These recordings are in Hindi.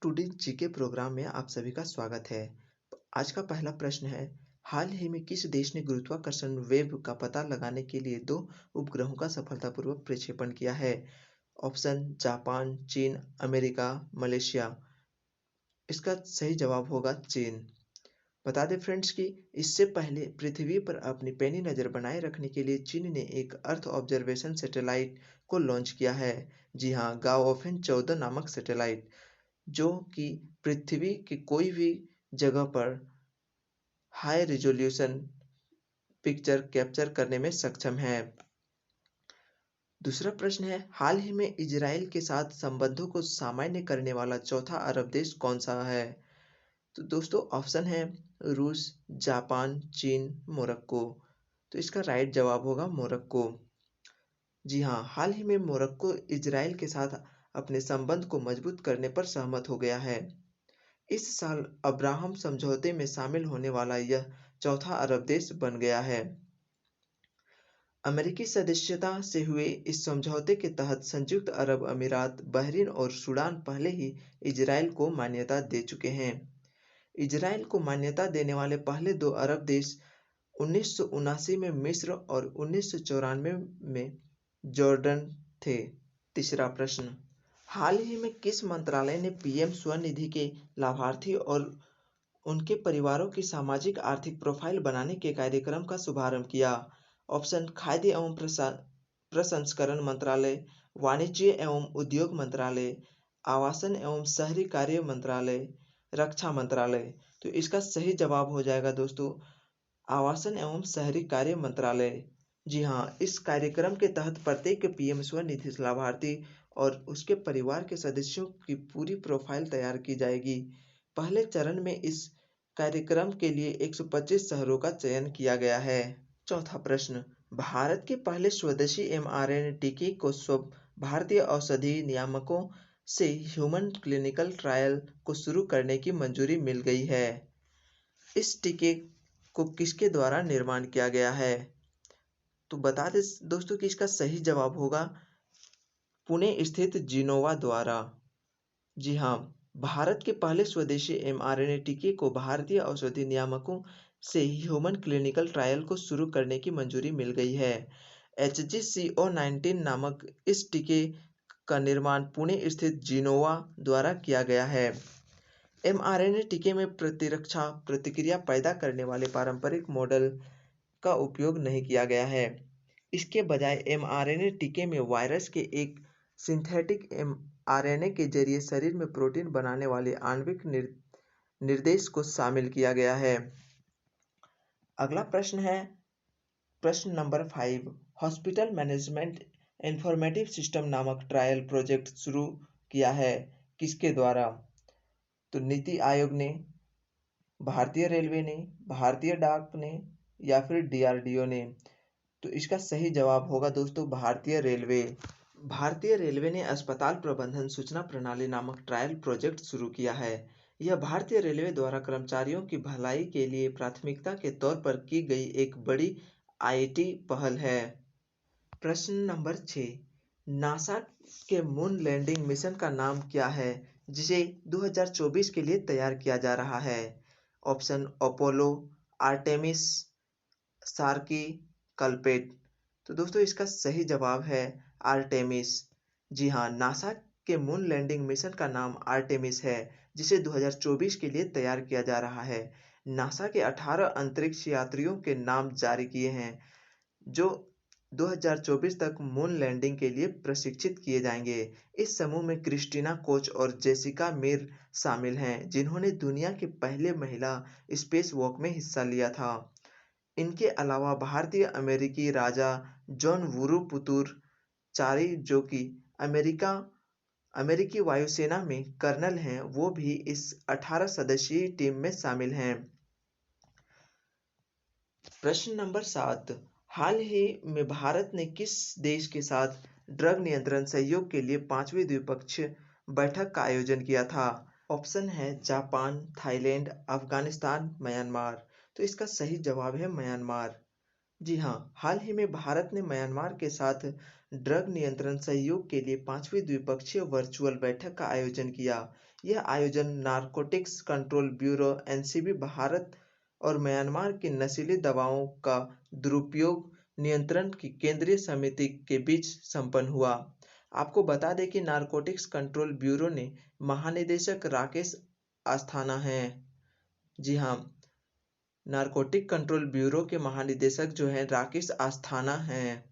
टुडे जीके प्रोग्राम में आप सभी का स्वागत है। आज का पहला प्रश्न है, हाल ही में किस देश ने गुरुत्वाकर्षण वेव का पता लगाने के लिए 2 उपग्रहों का सफलतापूर्वक प्रक्षेपण किया है? ऑप्शन जापान, चीन, अमेरिका, मलेशिया। इसका सही जवाब होगा चीन। बता दें फ्रेंड्स कि इससे पहले पृथ्वी पर अपनी पैनी नज़र बनाए रखने के लिए चीन ने एक अर्थ ऑब्जर्वेशन सैटेलाइट को लॉन्च किया है। जी हाँ, गाओफेन 14 नामक सैटेलाइट, जो कि पृथ्वी की कोई भी जगह पर हाई रिजोल्यूशन पिक्चर कैप्चर करने में सक्षम है। दूसरा प्रश्न है, हाल ही में इजराइल के साथ संबंधों को सामान्य करने वाला चौथा अरब देश कौन सा है? तो दोस्तों ऑप्शन है रूस, जापान, चीन, मोरक्को। तो इसका राइट जवाब होगा मोरक्को। जी हाँ, हाल ही में मोरक्को इजराइल के साथ अपने संबंध को मजबूत करने पर सहमत हो गया है। इस साल अब्राहम समझौते में शामिल होने वाला यह चौथा अरब देश बन गया है। अमेरिकी सदस्यता से हुए इस समझौते के तहत संयुक्त अरब अमीरात, बहरीन और सूडान पहले ही इजराइल को मान्यता दे चुके हैं। इजराइल को मान्यता देने वाले पहले 2 अरब देश 1979 में मिस्र और 1994 में जॉर्डन थे। तीसरा प्रश्न, हाल ही में किस मंत्रालय ने पीएम स्वनिधि के लाभार्थी और उनके परिवारों की सामाजिक आर्थिक प्रोफाइल बनाने के कार्यक्रम का शुभारंभ किया? ऑप्शन खाद्य एवं प्रसंस्करण मंत्रालय, वाणिज्य एवं उद्योग मंत्रालय, आवासन एवं शहरी कार्य मंत्रालय, रक्षा मंत्रालय। तो इसका सही जवाब हो जाएगा दोस्तों आवासन एवं शहरी कार्य मंत्रालय। जी हाँ, इस कार्यक्रम के तहत प्रत्येक पीएम स्वनिधि लाभार्थी और उसके परिवार के सदस्यों की पूरी प्रोफाइल तैयार की जाएगी। पहले चरण में इस कार्यक्रम के लिए 125 शहरों का चयन किया गया है। चौथा प्रश्न, भारत के पहले स्वदेशी एमआरएनए टीके को भारतीय औषधि नियामकों से ह्यूमन क्लिनिकल ट्रायल को शुरू करने की मंजूरी मिल गई है। इस टीके को किसके द्वारा निर्माण किया गया है? तो बता दें दोस्तों कि इसका सही जवाब होगा पुणे स्थित जिनोवा द्वारा। जी हाँ, भारत के पहले स्वदेशी एमआरएनए टीके को भारतीय औषधि नियामकों से ह्यूमन क्लिनिकल ट्रायल को शुरू करने की मंजूरी मिल गई है। HGCO19 नामक इस टीके का निर्माण पुणे स्थित जिनोवा द्वारा किया गया है। एमआरएनए टीके में प्रतिरक्षा प्रतिक्रिया पैदा करने वाले पारंपरिक मॉडल का उपयोग नहीं किया गया है। इसके बजाय एमआरएनए टीके में वायरस के एक सिंथेटिक एमआरएनए के जरिए शरीर में प्रोटीन बनाने वाले आणविक निर्देश को शामिल किया गया है। अगला प्रश्न है प्रश्न number 5, hospital management informative system नामक ट्रायल प्रोजेक्ट शुरू किया है किसके द्वारा? तो नीति आयोग ने, भारतीय रेलवे ने, भारतीय डाक ने या फिर डीआरडीओ ने। तो इसका सही जवाब होगा दोस्तों भारतीय रेलवे। भारतीय रेलवे ने अस्पताल प्रबंधन सूचना प्रणाली नामक ट्रायल प्रोजेक्ट शुरू किया है। यह भारतीय रेलवे द्वारा कर्मचारियों की भलाई के लिए प्राथमिकता के तौर पर की गई एक बड़ी आईटी पहल है। प्रश्न नंबर 6, नासा के मून लैंडिंग मिशन का नाम क्या है जिसे 2024 के लिए तैयार किया जा रहा है? ऑप्शन अपोलो, आर्टेमिस, सार्की, कल्पेट। तो दोस्तों इसका सही जवाब है आर्टेमिस। जी हाँ, नासा के मून लैंडिंग मिशन का नाम आर्टेमिस है जिसे 2024 के लिए तैयार किया जा रहा है। नासा के 18 अंतरिक्ष यात्रियों के नाम जारी किए हैं जो 2024 तक मून लैंडिंग के लिए प्रशिक्षित किए जाएंगे। इस समूह में क्रिस्टीना कोच और जेसिका मीर शामिल हैं जिन्होंने दुनिया के पहले महिला स्पेस वॉक में हिस्सा लिया था। इनके अलावा भारतीय अमेरिकी राजा जॉन वुरू पुतुर चारी, जो कि अमेरिकी वायुसेना में कर्नल हैं, वो भी इस 18 सदस्यीय टीम में शामिल हैं। प्रश्न नंबर 7, हाल ही में भारत ने किस देश के साथ ड्रग नियंत्रण सहयोग के लिए 5वीं द्विपक्षीय बैठक का आयोजन किया था? ऑप्शन है जापान, थाईलैंड, अफगानिस्तान, म्यांमार। तो इसका सही जवाब है म्यांमार। जी हाँ, हाल ही में भारत ने म्यांमार के साथ ड्रग नियंत्रण सहयोग के लिए 5वीं द्विपक्षीय वर्चुअल बैठक का आयोजन किया। यह आयोजन narcotics control bureau NCB Bharat और म्यांमार की नशीली दवाओं का दुरुपयोग नियंत्रण की केंद्रीय समिति के बीच संपन्न हुआ। आपको बता दें कि नारकोटिक्स कंट्रोल ब्यूरो ने महानिदेशक राकेश अस्थाना हैं। जी हाँ, नारकोटिक कंट्रोल ब्यूरो के महानिदेशक जो हैं राकेश अस्थाना हैं।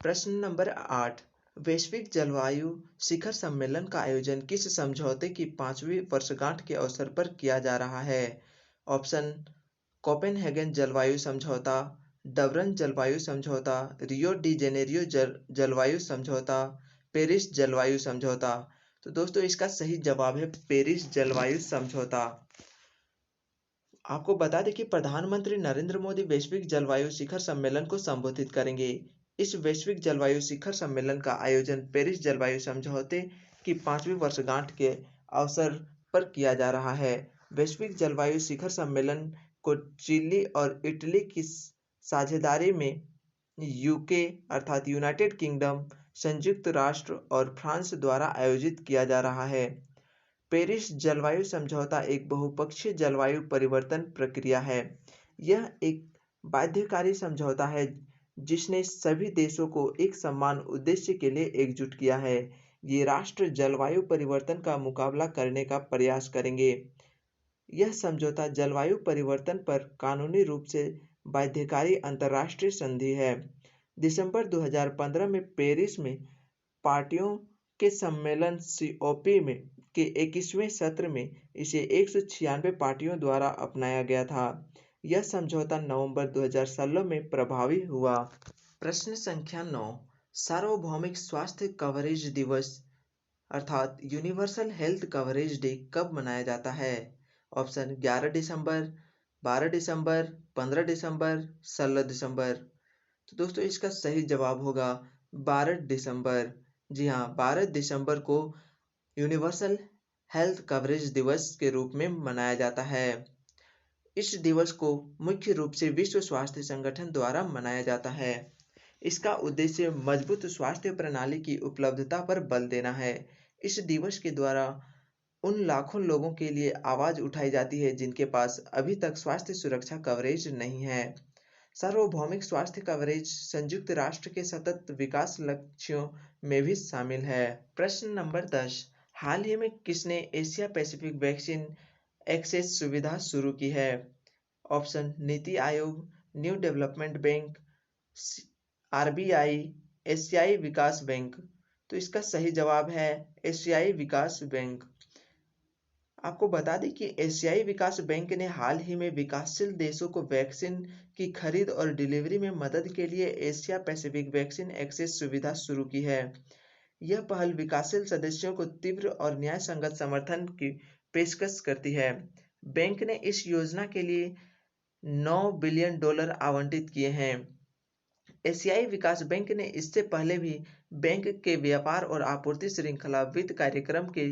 प्रश्न नंबर 8, वैश्विक जलवायु शिखर सम्मेलन का आयोजन किस समझौते की 5वीं वर्षगांठ के अवसर पर किया जा रहा है? ऑप्शन कोपेनहेगन जलवायु समझौता, डबरन जलवायु समझौता, रियो डी जेनेरियो जलवायु समझौता, पेरिस जलवायु समझौता। तो दोस्तों इसका सही जवाब है पेरिस जलवायु समझौता। आपको बता दें कि प्रधानमंत्री नरेंद्र मोदी वैश्विक जलवायु शिखर सम्मेलन को संबोधित करेंगे। इस वैश्विक जलवायु शिखर सम्मेलन का आयोजन पेरिस जलवायु समझौते की 5वीं वर्षगांठ के अवसर पर किया जा रहा है। वैश्विक जलवायु शिखर सम्मेलन को चिली और इटली की साझेदारी में यूके अर्थात यूनाइटेड किंगडम, संयुक्त राष्ट्र और फ्रांस द्वारा आयोजित किया जा रहा है। पेरिस जलवायु समझौता एक बहुपक्षीय जलवायु परिवर्तन प्रक्रिया है। यह एक बाध्यकारी समझौता है जिसने सभी देशों को एक समान उद्देश्य के लिए एकजुट किया है। ये राष्ट्र जलवायु परिवर्तन का मुकाबला करने का प्रयास करेंगे। यह समझौता जलवायु परिवर्तन पर कानूनी रूप से बाध्यकारी अंतर्राष्ट्रीय संधि है। दिसंबर 2015 में पेरिस में पार्टियों के सम्मेलन सीओपी में के 21वें सत्र में इसे 196 पार्टियों द्वारा अपनाया गया था। यह समझौता नवंबर 2016 में प्रभावी हुआ। प्रश्न संख्या 9, सार्वभौमिक स्वास्थ्य कवरेज दिवस अर्थात यूनिवर्सल हेल्थ कवरेज डे कब मनाया जाता है? ऑप्शन 11 दिसंबर, 12 दिसंबर, 15 दिसंबर, 16 दिसंबर। तो दोस्तों इसका सही जवाब होगा 12 दिसंबर। जी हाँ, 12 दिसंबर को यूनिवर्सल हेल्थ कवरेज दिवस के रूप में मनाया जाता है। इस दिवस को मुख्य रूप से विश्व स्वास्थ्य संगठन द्वारा मनाया जाता है। इसका उद्देश्य मजबूत स्वास्थ्य प्रणाली की उपलब्धता पर बल देना है। इस दिवस के द्वारा उन लाखों लोगों के लिए आवाज उठाई जाती है जिनके पास अभी तक स्वास्थ्य सुरक्षा कवरेज नहीं है। सार्वभौमिक स्वास्थ्य कवरेज संयुक्त राष्ट्र के सतत विकास लक्ष्यों में भी शामिल है। प्रश्न नंबर 10, हाल ही में किसने एशिया पैसिफिक वैक्सीन एक्सेस सुविधा शुरू की है? Option NITI Aayog, new development bank, RBI, एशियाई विकास बैंक। तो इसका सही जवाब है एशियाई विकास बैंक। आपको बता दें कि एशियाई विकास बैंक ने हाल ही में विकासशील देशों को वैक्सीन की खरीद और डिलीवरी में मदद के लिए एशिया पैसिफिक वैक्सीन एक्सेस सुविधा शुरू की है। यह पहल विकासशील सदस्यों को तीव्र और न्यायसंगत समर्थन की पेशकश करती है। बैंक ने इस योजना के लिए $9 बिलियन आवंटित किए हैं। एशियाई विकास बैंक ने इससे पहले भी बैंक के व्यापार और आपूर्ति श्रृंखला वित्त कार्यक्रम के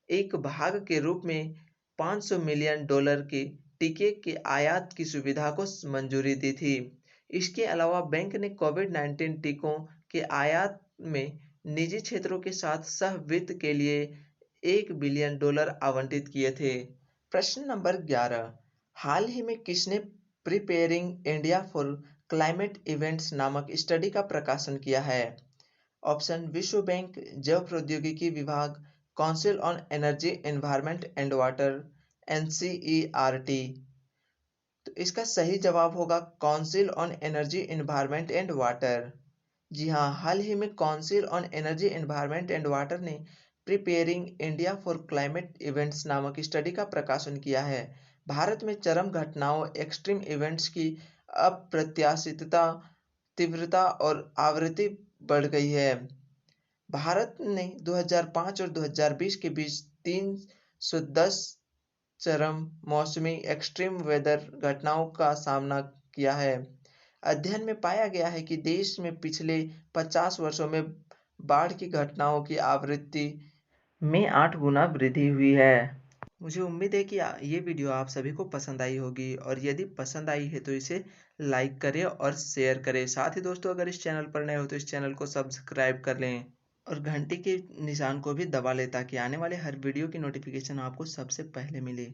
एक भाग के रूप में $500 मिलियन के टीके के आयात की सुविधा को मंजूरी दी थी। इसके अलावा बैंक ने कोविड-19 टीकों के आयात में निजी क्षेत्रों के साथ सह वित्त के लिए $1 बिलियन आवंटित किए थे। प्रश्न नंबर 11, हाल ही में किसने preparing India for climate events नामक स्टडी का प्रकाशन किया है? ऑप्शन विश्व बैंक, जैव प्रौद्योगिकी विभाग, council on energy environment and water, NCERT. तो इसका सही जवाब होगा council on energy environment and water. जी हाँ, हाल ही में council on energy environment and water ने preparing India for climate events नामक स्टडी का प्रकाशन किया है। भारत में चरम घटनाओं एक्सट्रीम इवेंट्स की अप्रत्याशितता, तीव्रता और आवृत्ति बढ़ गई है। भारत ने 2005 और 2020 के बीच 310 चरम मौसमी एक्सट्रीम वेदर घटनाओं का सामना किया है। अध्ययन में पाया गया है कि देश में पिछले 50 वर्षों में बाढ़ की घटनाओं की आवृत्ति में 8 गुना वृद्धि हुई है। मुझे उम्मीद है कि ये वीडियो आप सभी को पसंद आई होगी और यदि पसंद आई है तो इसे लाइक करें और शेयर करें। साथ ही दोस्तों अगर इस चैनल पर नए हो तो इस चैनल को सब्सक्राइब कर लें। और घंटी के निशान को भी दबा लें ताकि आने वाले हर वीडियो की नोटिफिकेशन आपको सबसे पहले मिले।